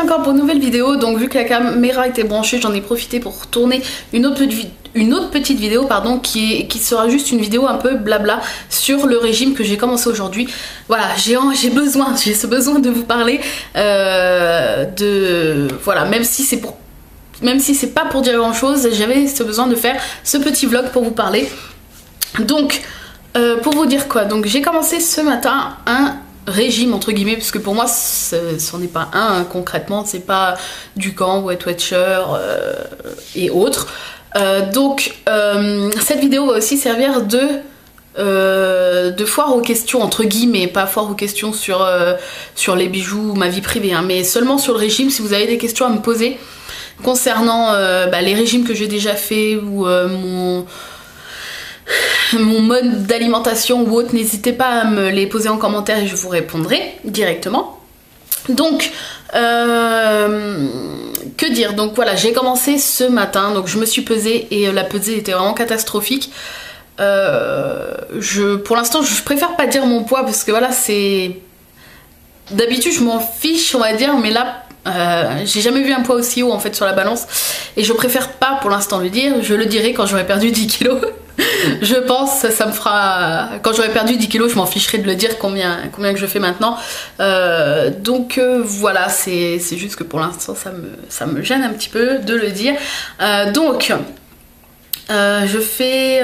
revoici encore pour une nouvelle vidéo. Donc vu que la caméra était branchée, j'en ai profité pour tourner une autre petite vidéo pardon, qui sera juste une vidéo un peu blabla sur le régime que j'ai commencé aujourd'hui. Voilà, j'ai ce besoin de vous parler voilà, même si c'est pas pour dire grand chose, j'avais ce besoin de faire ce petit vlog pour vous parler. Donc pour vous dire quoi, donc j'ai commencé ce matin un régime entre guillemets, parce que pour moi c'en est pas un, concrètement c'est pas du camp, Weight Watcher et autres. Donc cette vidéo va aussi servir de foire aux questions entre guillemets, pas foire aux questions sur les bijoux ou ma vie privée, hein, mais seulement sur le régime. Si vous avez des questions à me poser concernant les régimes que j'ai déjà fait ou mon mode d'alimentation ou autre, n'hésitez pas à me les poser en commentaire et je vous répondrai directement. Donc que dire, donc voilà, j'ai commencé ce matin, donc je me suis pesée et la pesée était vraiment catastrophique. Pour l'instant je préfère pas dire mon poids parce que voilà, c'est d'habitude je m'en fiche on va dire, mais là j'ai jamais vu un poids aussi haut en fait sur la balance et je préfère pas pour l'instant le dire. Je le dirai quand j'aurai perdu 10 kilos. Je pense ça me fera, quand j'aurai perdu 10 kilos je m'en ficherai de le dire combien que je fais maintenant. Donc voilà, c'est juste que pour l'instant ça me gêne un petit peu de le dire. Donc je fais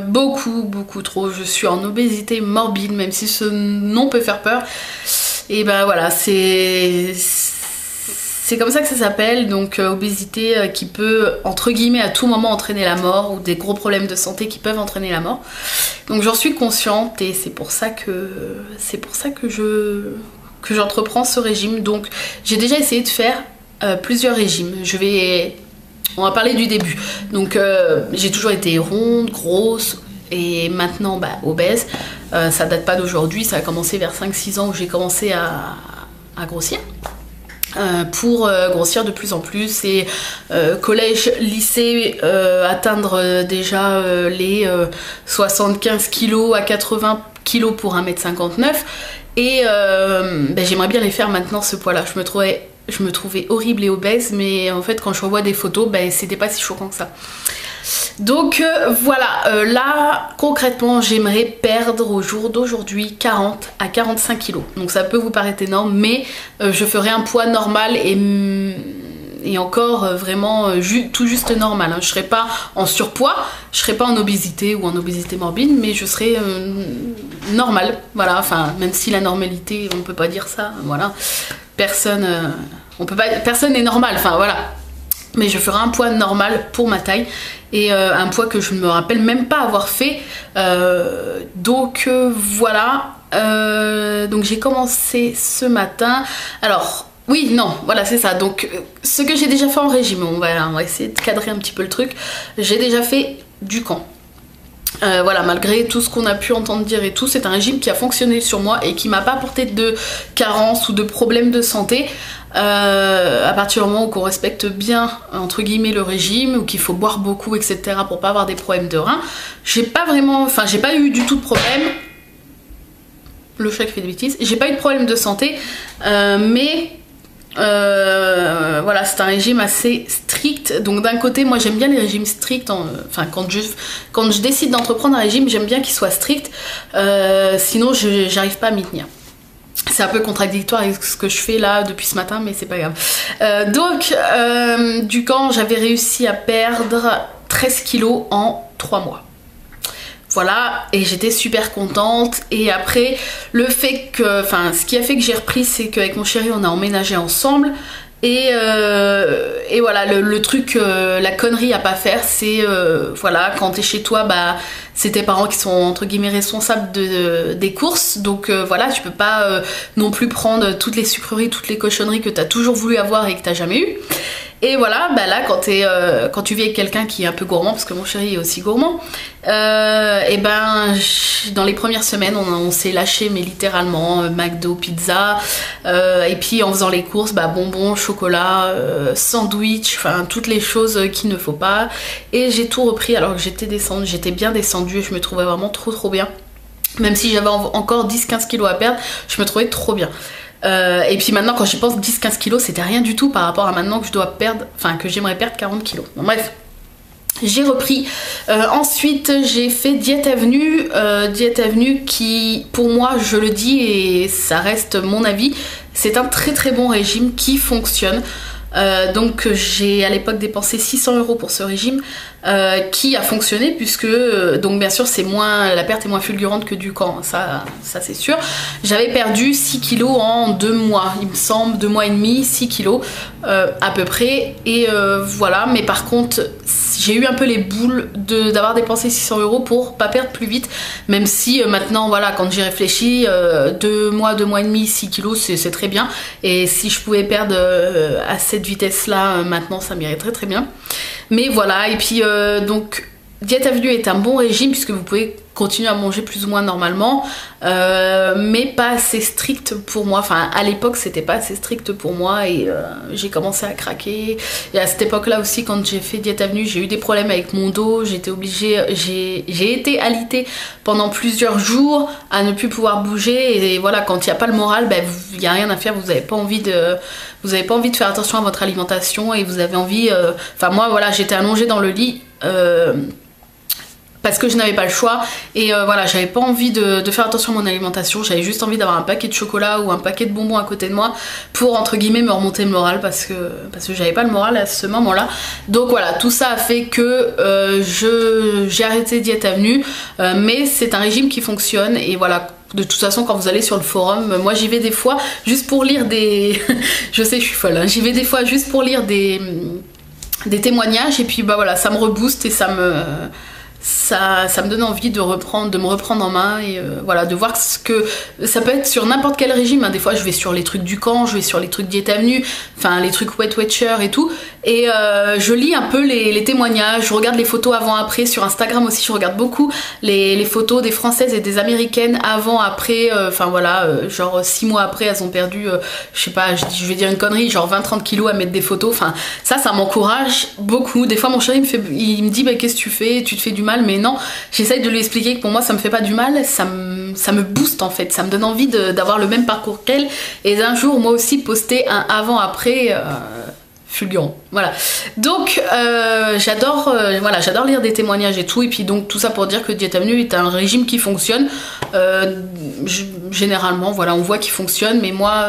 beaucoup trop, je suis en obésité morbide, même si ce nom peut faire peur. Et ben voilà, c'est comme ça que ça s'appelle, donc obésité qui peut entre guillemets à tout moment entraîner la mort, ou des gros problèmes de santé qui peuvent entraîner la mort. Donc j'en suis consciente et c'est pour ça que j'entreprends ce régime. Donc j'ai déjà essayé de faire plusieurs régimes. On va parler du début. Donc j'ai toujours été ronde, grosse et maintenant obèse. Ça date pas d'aujourd'hui, ça a commencé vers 5-6 ans où j'ai commencé à grossir. Pour grossir de plus en plus et collège, lycée, atteindre déjà les 75 kg à 80 kg pour 1,59 m. Et j'aimerais bien les faire maintenant ce poids là. Je me trouvais horrible et obèse, mais en fait quand je revois des photos, c'était pas si choquant que ça. Donc voilà, là concrètement j'aimerais perdre au jour d'aujourd'hui 40 à 45 kg. Donc ça peut vous paraître énorme, mais je ferai un poids normal et encore vraiment tout juste normal, hein. Je serai pas en surpoids, je serai pas en obésité ou en obésité morbide, mais je serai normale, voilà, enfin même si la normalité on peut pas dire ça, voilà, personne n'est normal, enfin voilà. Mais je ferai un poids normal pour ma taille et un poids que je ne me rappelle même pas avoir fait. Donc voilà, donc j'ai commencé ce matin. Alors oui, non, voilà, c'est ça. Donc ce que j'ai déjà fait en régime, on va essayer de cadrer un petit peu le truc. J'ai déjà fait du camp. Voilà, malgré tout ce qu'on a pu entendre dire et tout, c'est un régime qui a fonctionné sur moi et qui m'a pas apporté de carence ou de problèmes de santé. À partir du moment où on respecte bien entre guillemets le régime, ou qu'il faut boire beaucoup etc pour pas avoir des problèmes de reins, j'ai pas eu du tout de problème. Le chat qui fait des bêtises, j'ai pas eu de problème de santé, mais voilà, c'est un régime assez strict. Donc d'un côté moi j'aime bien les régimes stricts, enfin quand je décide d'entreprendre un régime j'aime bien qu'il soit strict, sinon j'arrive pas à m'y tenir. C'est un peu contradictoire avec ce que je fais là depuis ce matin, mais c'est pas grave. Donc du camp j'avais réussi à perdre 13 kilos en 3 mois. Voilà, et j'étais super contente. Et après, ce qui a fait que j'ai repris, c'est qu'avec mon chéri, on a emménagé ensemble. Et voilà, le truc, la connerie à pas faire, c'est voilà, quand t'es chez toi, c'est tes parents qui sont entre guillemets responsables des courses. Donc voilà, tu peux pas non plus prendre toutes les sucreries, toutes les cochonneries que t'as toujours voulu avoir et que t'as jamais eu. Et voilà, là quand tu vis avec quelqu'un qui est un peu gourmand, parce que mon chéri est aussi gourmand, dans les premières semaines on s'est lâché, mais littéralement McDo, pizza, et puis en faisant les courses, bonbons, chocolat, sandwich, enfin toutes les choses qu'il ne faut pas. Et j'ai tout repris alors que j'étais bien descendue et je me trouvais vraiment trop bien. Même si j'avais encore 10-15 kilos à perdre, je me trouvais trop bien. Et puis maintenant quand j'y pense, 10-15 kilos c'était rien du tout par rapport à maintenant que je dois perdre, enfin que j'aimerais perdre 40 kilos. Bon, bref. J'ai repris. Ensuite, j'ai fait Diet Avenue. Diet Avenue qui, pour moi, je le dis et ça reste mon avis, c'est un très très bon régime qui fonctionne. Donc j'ai à l'époque dépensé 600 € pour ce régime qui a fonctionné puisque donc bien sûr c'est moins, la perte est moins fulgurante que du camp, ça c'est sûr. J'avais perdu 6 kilos en 2 mois, il me semble, 2 mois et demi, 6 kilos à peu près, et voilà. Mais par contre j'ai eu un peu les boules d'avoir dépensé 600 € pour pas perdre plus vite, même si maintenant voilà, quand j'y réfléchis, 2 mois et demi, 6 kilos c'est très bien, et si je pouvais perdre à cette vitesse là maintenant ça m'irait très très bien. Mais voilà, et puis donc Diet Avenue est un bon régime puisque vous pouvez continuer à manger plus ou moins normalement, mais pas assez strict pour moi. Enfin à l'époque c'était pas assez strict pour moi, et j'ai commencé à craquer. Et à cette époque là aussi, quand j'ai fait Diet Avenue, j'ai eu des problèmes avec mon dos, j'étais obligée, j'ai été alitée pendant plusieurs jours à ne plus pouvoir bouger, et voilà, quand il n'y a pas le moral, ben il n'y a rien à faire, vous n'avez pas envie de faire attention à votre alimentation, et vous avez envie, enfin moi voilà, j'étais allongée dans le lit parce que je n'avais pas le choix, et voilà, j'avais pas envie de faire attention à mon alimentation, j'avais juste envie d'avoir un paquet de chocolat ou un paquet de bonbons à côté de moi pour entre guillemets me remonter le moral, parce que j'avais pas le moral à ce moment là. Donc voilà, tout ça a fait que j'ai arrêté Diet Avenue, mais c'est un régime qui fonctionne, et voilà. De toute façon, quand vous allez sur le forum, moi j'y vais des fois juste pour lire des... je sais, je suis folle, hein. J'y vais des fois juste pour lire des témoignages, et puis bah voilà, ça me rebooste et ça me donne envie de me reprendre en main, et voilà, de voir ce que ça peut être sur n'importe quel régime, hein. Des fois je vais sur les trucs du camp, je vais sur les trucs Diet Avenue, enfin les trucs Weight Watcher et tout, et je lis un peu les témoignages, je regarde les photos avant après. Sur Instagram aussi je regarde beaucoup les photos des Françaises et des Américaines avant après, enfin voilà, genre 6 mois après elles ont perdu, je sais pas, je vais dire une connerie, genre 20-30 kilos à mettre des photos, enfin ça m'encourage beaucoup. Des fois mon chéri il me dit bah, qu'est-ce que tu fais, tu te fais du mal, mais non, j'essaye de lui expliquer que pour moi ça me fait pas du mal, ça me booste en fait, ça me donne envie d'avoir le même parcours qu'elle, et d'un jour moi aussi poster un avant-après fulgurant. Voilà, donc j'adore lire des témoignages et tout, et puis donc tout ça pour dire que Diet Avenue est un régime qui fonctionne, généralement voilà, on voit qu'il fonctionne, mais moi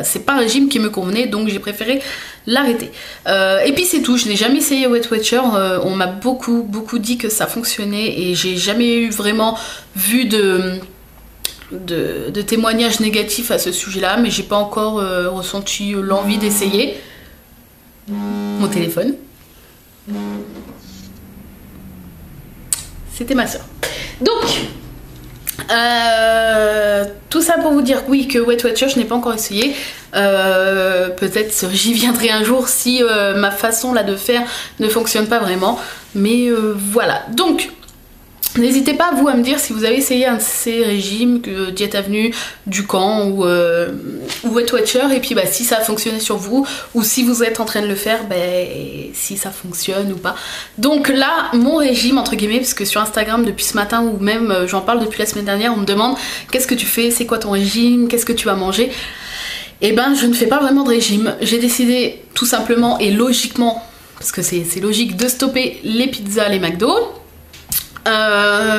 c'est pas un régime qui me convenait, donc j'ai préféré l'arrêter. Et puis c'est tout, je n'ai jamais essayé Weight Watcher, on m'a beaucoup dit que ça fonctionnait, et j'ai jamais eu vraiment vu de témoignages négatifs à ce sujet là, mais j'ai pas encore ressenti l'envie d'essayer. Mon téléphone, c'était ma soeur. Donc tout ça pour vous dire oui, que Weight Watcher je n'ai pas encore essayé, peut-être j'y viendrai un jour si ma façon là de faire ne fonctionne pas vraiment, mais voilà. Donc n'hésitez pas vous à me dire si vous avez essayé un de ces régimes, Diet Avenue, du camp ou Weight Watcher, et puis bah, si ça a fonctionné sur vous, ou si vous êtes en train de le faire, bah, si ça fonctionne ou pas. Donc là, mon régime entre guillemets, parce que sur Instagram depuis ce matin, ou même j'en parle depuis la semaine dernière, on me demande qu'est-ce que tu fais, c'est quoi ton régime, qu'est-ce que tu vas manger. Et ben je ne fais pas vraiment de régime, j'ai décidé tout simplement et logiquement, parce que c'est logique, de stopper les pizzas, les McDo.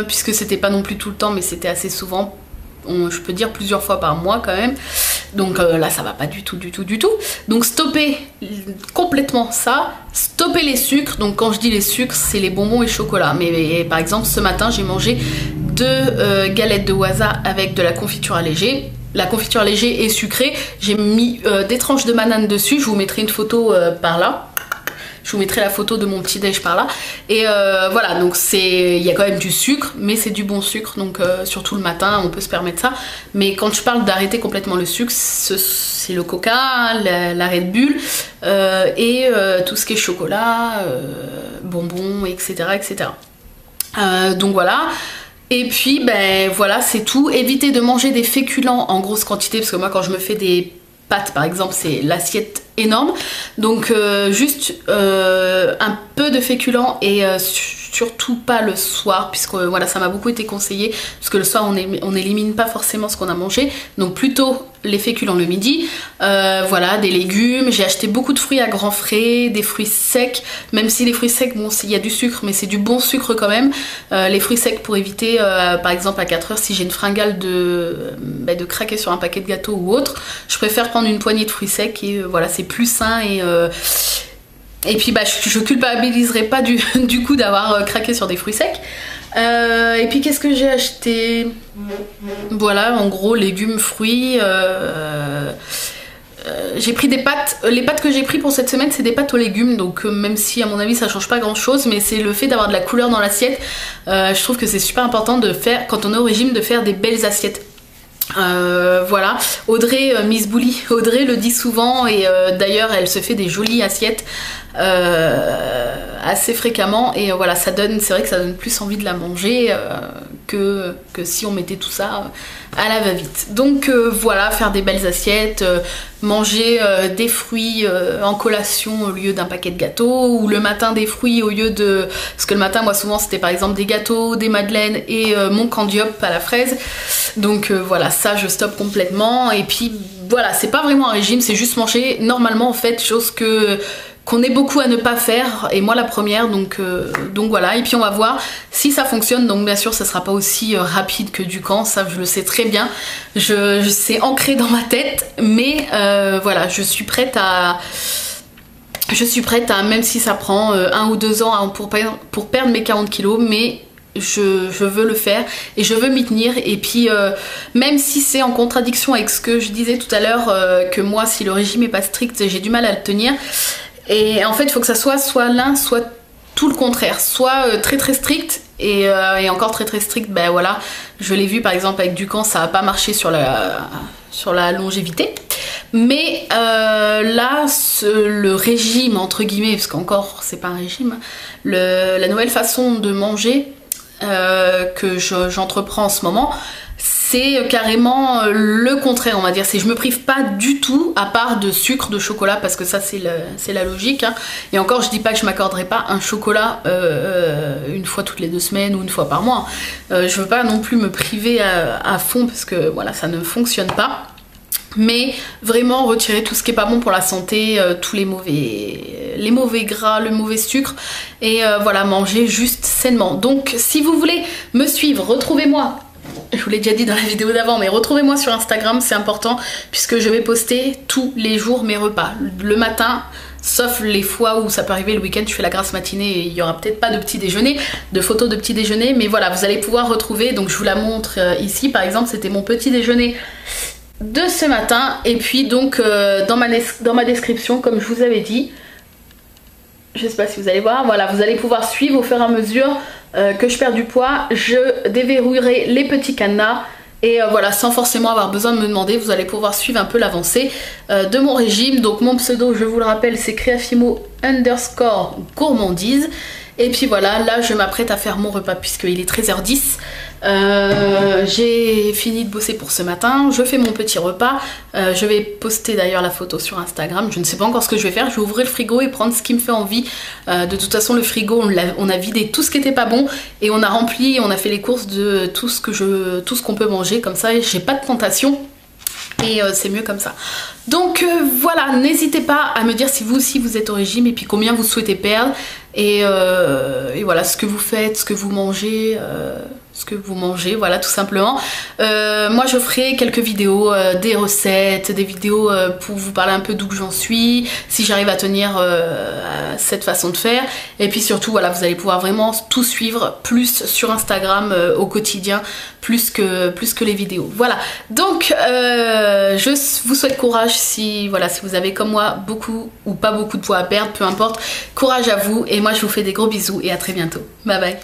Puisque c'était pas non plus tout le temps, mais c'était assez souvent, je peux dire plusieurs fois par mois quand même, donc là ça va pas du tout. Donc stopper complètement ça, stopper les sucres. Donc quand je dis les sucres, c'est les bonbons et chocolat, mais par exemple ce matin j'ai mangé 2 galettes de waza avec de la confiture allégée. La confiture allégée est sucrée, j'ai mis des tranches de banane dessus, je vous mettrai une photo par là. Je vous mettrai la photo de mon petit déj par là. Et voilà, donc il y a quand même du sucre, mais c'est du bon sucre, donc surtout le matin, on peut se permettre ça. Mais quand je parle d'arrêter complètement le sucre, c'est le coca, la Red Bull, et tout ce qui est chocolat, bonbons, etc. Donc voilà. Et puis, ben voilà, c'est tout. Évitez de manger des féculents en grosse quantité, parce que moi, quand je me fais des pâtes par exemple, c'est l'assiette énorme, donc juste un peu de féculents, et surtout pas le soir, puisque voilà, ça m'a beaucoup été conseillé, parce que le soir on n'élimine pas forcément ce qu'on a mangé, donc plutôt les féculents le midi. Voilà, des légumes, j'ai acheté beaucoup de fruits à grands frais, des fruits secs, même si les fruits secs, bon, il y a du sucre, mais c'est du bon sucre quand même. Les fruits secs pour éviter, par exemple à 4 heures, si j'ai une fringale de craquer sur un paquet de gâteaux ou autre, je préfère prendre une poignée de fruits secs et voilà, c'est plus sain et puis bah, je culpabiliserai pas du coup d'avoir craqué sur des fruits secs. Et puis qu'est-ce que j'ai acheté? Voilà, en gros, légumes, fruits. J'ai pris des pâtes. Les pâtes que j'ai pris pour cette semaine, c'est des pâtes aux légumes. Donc même si à mon avis ça change pas grand chose, mais c'est le fait d'avoir de la couleur dans l'assiette. Je trouve que c'est super important de faire, quand on est au régime, de faire des belles assiettes. Voilà, Audrey, Miss Bouli, Audrey le dit souvent et d'ailleurs elle se fait des jolies assiettes assez fréquemment et voilà, ça donne, c'est vrai que ça donne plus envie de la manger que si on mettait tout ça à la va-vite. Donc voilà, faire des belles assiettes, manger des fruits en collation au lieu d'un paquet de gâteaux, ou le matin des fruits au lieu de... Parce que le matin, moi souvent c'était par exemple des gâteaux, des madeleines et mon candiop à la fraise. Donc voilà, ça je stoppe complètement. Et puis voilà, c'est pas vraiment un régime, c'est juste manger normalement en fait, chose qu'on est beaucoup à ne pas faire, et moi la première, donc voilà, et puis on va voir si ça fonctionne. Donc bien sûr ça sera pas aussi rapide que Dukan, ça je le sais très bien, c'est ancré dans ma tête, mais voilà, je suis prête à, même si ça prend 1 ou 2 ans pour perdre mes 40 kilos, mais je veux le faire et je veux m'y tenir. Et puis même si c'est en contradiction avec ce que je disais tout à l'heure, que moi si le régime est pas strict j'ai du mal à le tenir, et en fait il faut que ça soit l'un, soit tout le contraire, soit très très strict et encore très très strict. Ben voilà, je l'ai vu par exemple avec Dukan, ça n'a pas marché sur la longévité. Mais là, le régime entre guillemets, parce qu'encore c'est pas un régime, la nouvelle façon de manger que j'entreprends en ce moment, c'est carrément le contraire, on va dire. C'est je me prive pas du tout, à part de sucre, de chocolat, parce que ça c'est la logique, hein. Et encore, je dis pas que je m'accorderai pas un chocolat une fois toutes les 2 semaines ou une fois par mois. Je veux pas non plus me priver à fond, parce que voilà, ça ne fonctionne pas. Mais vraiment retirer tout ce qui est pas bon pour la santé, tous les mauvais gras, le mauvais sucre, et voilà, manger juste sainement. Donc si vous voulez me suivre, retrouvez-moi, je vous l'ai déjà dit dans la vidéo d'avant, mais retrouvez-moi sur Instagram, c'est important, puisque je vais poster tous les jours mes repas, le matin, sauf les fois où ça peut arriver le week-end, je fais la grasse matinée et il y aura peut-être pas de petit déjeuner, de photos de petit déjeuner, mais voilà, vous allez pouvoir retrouver. Donc je vous la montre ici, par exemple, c'était mon petit déjeuner de ce matin. Et puis donc dans ma description, comme je vous avais dit, je sais pas si vous allez voir, voilà, vous allez pouvoir suivre au fur et à mesure que je perds du poids. Je déverrouillerai les petits cadenas et voilà, sans forcément avoir besoin de me demander, vous allez pouvoir suivre un peu l'avancée de mon régime. Donc mon pseudo, je vous le rappelle, c'est Creafimo_gourmandise. Et puis voilà, là je m'apprête à faire mon repas puisqu'il est 13h10. J'ai fini de bosser pour ce matin, je fais mon petit repas. Je vais poster d'ailleurs la photo sur Instagram. Je ne sais pas encore ce que je vais faire, je vais ouvrir le frigo et prendre ce qui me fait envie. De toute façon le frigo on a vidé tout ce qui était pas bon et on a rempli, on a fait les courses de tout ce qu'on peut manger, comme ça j'ai pas de tentation. Et c'est mieux comme ça. Donc voilà, n'hésitez pas à me dire si vous aussi vous êtes au régime et puis combien vous souhaitez perdre. Et voilà, ce que vous faites, ce que vous mangez, voilà, tout simplement. Moi je ferai quelques vidéos, des recettes, des vidéos pour vous parler un peu d'où j'en suis, si j'arrive à tenir cette façon de faire. Et puis surtout, voilà, vous allez pouvoir vraiment tout suivre, plus sur Instagram au quotidien, plus que les vidéos. Voilà, donc je vous souhaite courage si vous avez comme moi beaucoup ou pas beaucoup de poids à perdre, peu importe, courage à vous. Et moi je vous fais des gros bisous et à très bientôt. Bye bye.